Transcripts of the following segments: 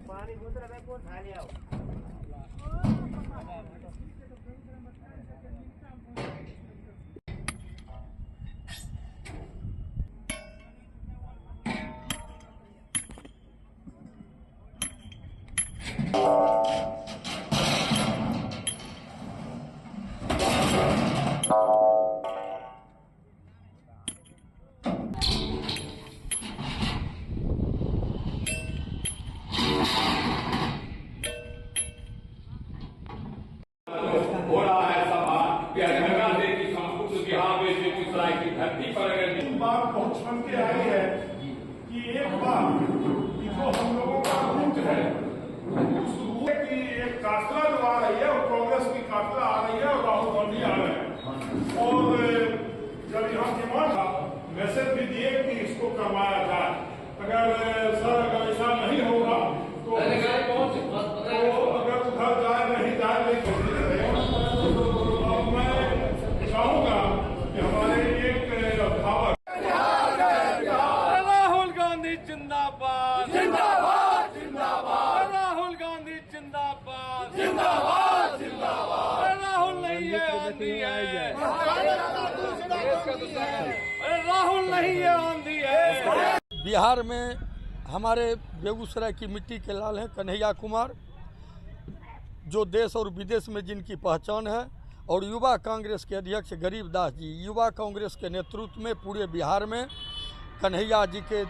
पानी गुजरा है कौन खा लिया हो रहा है सभा कि गंगा देवी की संपूर्ण बिहार में बेगूसराय की धरती पर अगर बात पहुंच बन के आई है कि एक बात जो हम लोगों का रूट है कि एक काफिला जो आ रही है वो कांग्रेस की काफिला आ रही है और राहुल गांधी आ रहे हैं और जब यहाँ डिमांड मैसेज भी दिए कि इसको करवाया जाए अगर सर अगर ऐसा नहीं होगा तो अगर उधर जाए नहीं जाए मैं चाहूंगा कि हमारे एक अभिभावक राहुल गांधी जिंदाबाद जिंदाबाद जिंदाबाद राहुल गांधी जिंदाबाद जिंदाबाद जिंदाबाद राहुल नहीं है आंधी है राहुल नहीं है आंधी है। बिहार में हमारे बेगूसराय की मिट्टी के लाल हैं कन्हैया कुमार, जो देश और विदेश में जिनकी पहचान है, और युवा कांग्रेस के अध्यक्ष गरीबदास जी। युवा कांग्रेस के नेतृत्व में पूरे बिहार में कन्हैया जी के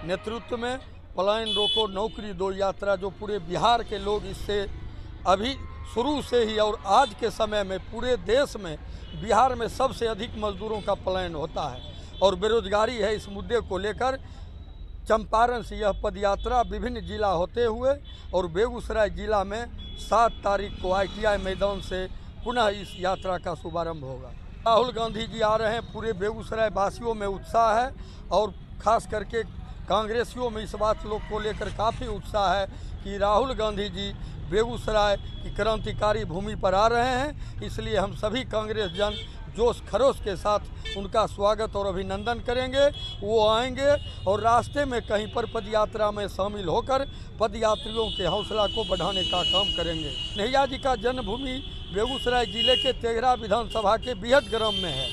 नेतृत्व में पलायन रोको नौकरी दो यात्रा, जो पूरे बिहार के लोग इससे अभी शुरू से ही और आज के समय में पूरे देश में बिहार में सबसे अधिक मजदूरों का पलायन होता है और बेरोजगारी है। इस मुद्दे को लेकर चंपारण से यह पदयात्रा विभिन्न जिला होते हुए और बेगूसराय जिला में 7 तारीख को ITI मैदान से पुनः इस यात्रा का शुभारंभ होगा। राहुल गांधी जी आ रहे हैं, पूरे बेगूसराय वासियों में उत्साह है और ख़ास करके कांग्रेसियों में इस बात लोग को लेकर काफ़ी उत्साह है कि राहुल गांधी जी बेगूसराय की क्रांतिकारी भूमि पर आ रहे हैं। इसलिए हम सभी कांग्रेस जन जोश खरोश के साथ उनका स्वागत और अभिनंदन करेंगे। वो आएंगे और रास्ते में कहीं पर पदयात्रा में शामिल होकर पदयात्रियों के हौसला को बढ़ाने का काम करेंगे। कन्हैया जी का जन्मभूमि बेगूसराय जिले के तेघरा विधानसभा के बिहट ग्राम में है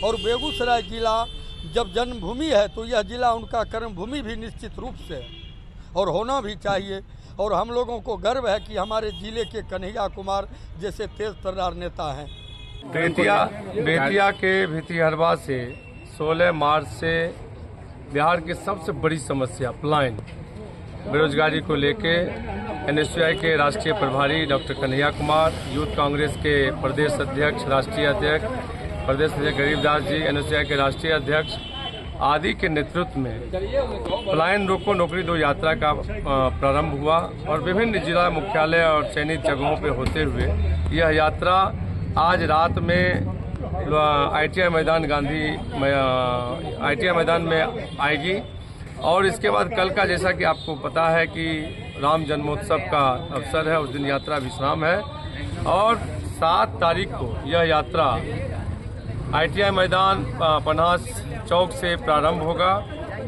और बेगूसराय जिला जब जन्मभूमि है तो यह जिला उनका कर्मभूमि भी निश्चित रूप से है और होना भी चाहिए। और हम लोगों को गर्व है कि हमारे जिले के कन्हैया कुमार जैसे तेज तर्रार नेता हैं। बेतिया के भितिहरवा से 16 मार्च से बिहार की सबसे बड़ी समस्या पलायन बेरोजगारी को लेके NSUI के राष्ट्रीय प्रभारी डॉक्टर कन्हैया कुमार, यूथ कांग्रेस के प्रदेश अध्यक्ष राष्ट्रीय अध्यक्ष प्रदेश अध्यक्ष गरीबदास जी, NSUI के राष्ट्रीय अध्यक्ष आदि के नेतृत्व में पलायन रोको नौकरी दो यात्रा का प्रारंभ हुआ और विभिन्न जिला मुख्यालय और चयनित जगहों पर होते हुए यह यात्रा आज रात में ITI मैदान ITI मैदान में आएगी और इसके बाद कल का, जैसा कि आपको पता है कि राम जन्मोत्सव का अवसर है, उस दिन यात्रा विश्राम है और 7 तारीख को यह यात्रा ITI मैदान पन्हास चौक से प्रारंभ होगा।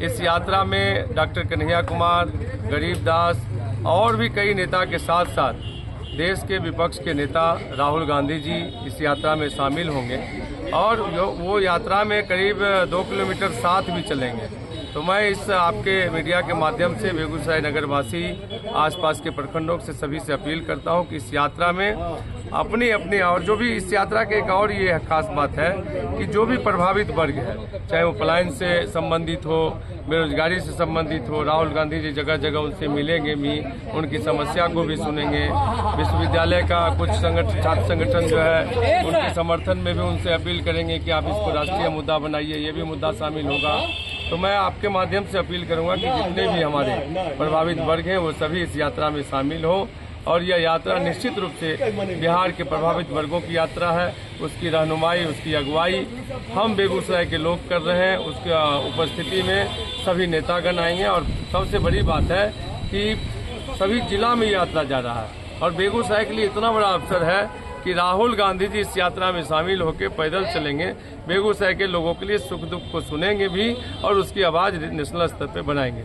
इस यात्रा में डॉक्टर कन्हैया कुमार, गरीबदास और भी कई नेता के साथ साथ देश के विपक्ष के नेता राहुल गांधी जी इस यात्रा में शामिल होंगे और वो यात्रा में करीब 2 किलोमीटर साथ भी चलेंगे। तो मैं इस आपके मीडिया के माध्यम से बेगूसराय नगरवासी, आसपास के प्रखंडों से सभी से अपील करता हूं कि इस यात्रा में अपनी और जो भी इस यात्रा के एक और ये खास बात है कि जो भी प्रभावित वर्ग है, चाहे वो पलायन से संबंधित हो, बेरोजगारी से संबंधित हो, राहुल गांधी जी जगह जगह उनसे मिलेंगे भी, उनकी समस्या को भी सुनेंगे। विश्वविद्यालय का कुछ छात्र संगठन जो है उनके समर्थन में भी उनसे अपील करेंगे कि आप इसको राष्ट्रीय मुद्दा बनाइए, ये भी मुद्दा शामिल होगा। तो मैं आपके माध्यम से अपील करूंगा कि जितने भी हमारे प्रभावित वर्ग हैं वो सभी इस यात्रा में शामिल हो और यह यात्रा निश्चित रूप से बिहार के प्रभावित वर्गों की यात्रा है। उसकी रहनुमाई, उसकी अगुवाई हम बेगूसराय के लोग कर रहे हैं। उसकी उपस्थिति में सभी नेतागण आएंगे और सबसे बड़ी बात है कि सभी जिला में यात्रा जा रहा है और बेगूसराय के लिए इतना बड़ा अवसर है कि राहुल गांधी जी इस यात्रा में शामिल होकर पैदल चलेंगे, बेगूसराय के लोगों के लिए सुख दुख को सुनेंगे भी और उसकी आवाज़ नेशनल स्तर पर बनाएंगे।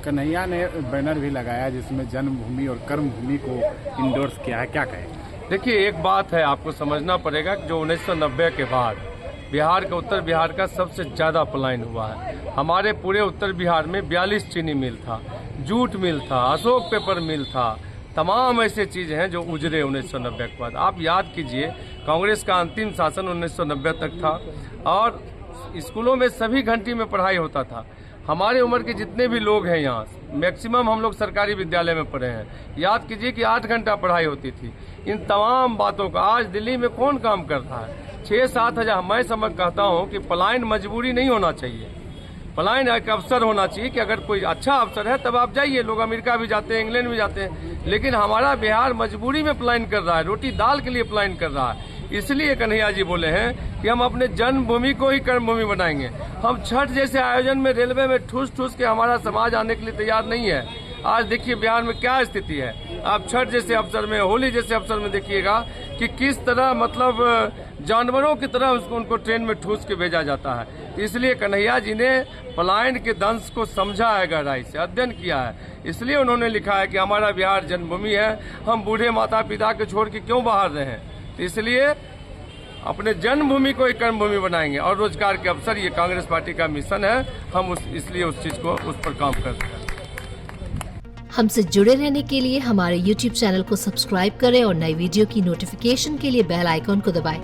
कन्हैया ने बैनर भी लगाया जिसमें जन्मभूमि और कर्मभूमि को इंडोर्स किया है, क्या कहें? देखिए, एक बात है, आपको समझना पड़ेगा कि जो 1990 के बाद बिहार का, उत्तर बिहार का सबसे ज़्यादा पलायन हुआ है। हमारे पूरे उत्तर बिहार में 42 चीनी मिल था, जूट मिल था, अशोक पेपर मिल था, तमाम ऐसे चीज़ हैं जो उजरे 1990 के बाद। आप याद कीजिए, कांग्रेस का अंतिम शासन 1990 तक था और स्कूलों में सभी घंटी में पढ़ाई होता था। हमारे उम्र के जितने भी लोग हैं यहाँ, मैक्सिमम हम लोग सरकारी विद्यालय में पढ़े हैं। याद कीजिए कि 8 घंटा पढ़ाई होती थी। इन तमाम बातों का आज दिल्ली में कौन काम कर रहा है? 6-7 हज़ार। मैं समझ कहता हूँ कि पलायन मजबूरी नहीं होना चाहिए, पलायन एक अवसर होना चाहिए कि अगर कोई अच्छा अवसर है तब आप जाइए। लोग अमेरिका भी जाते हैं, इंग्लैंड भी जाते हैं, लेकिन हमारा बिहार मजबूरी में पलायन कर रहा है, रोटी दाल के लिए पलायन कर रहा है। इसलिए कन्हैया जी बोले हैं कि हम अपने जन्मभूमि को ही कर्मभूमि बनाएंगे। हम छठ जैसे आयोजन में रेलवे में ठूस ठूस के हमारा समाज आने के लिए तैयार नहीं है। आज देखिए बिहार में क्या स्थिति है। आप छठ जैसे अवसर में, होली जैसे अवसर में देखिएगा कि किस तरह मतलब जानवरों की तरह उनको ट्रेन में ठूस के भेजा जाता है। इसलिए कन्हैया जी ने पलायन के दंश को समझा है, गहराई से अध्ययन किया है। इसलिए उन्होंने लिखा है कि हमारा बिहार जन्मभूमि है, हम बूढ़े माता पिता के छोड़ के क्यों बाहर रहे हैं। इसलिए अपने जन्मभूमि को एक कर्मभूमि बनाएंगे और रोजगार के अवसर, ये कांग्रेस पार्टी का मिशन है। हम इसलिए उस चीज को, उस पर काम कर रहे हैं। हमसे जुड़े रहने के लिए हमारे YouTube चैनल को सब्सक्राइब करें और नई वीडियो की नोटिफिकेशन के लिए बेल आइकॉन को दबाएं।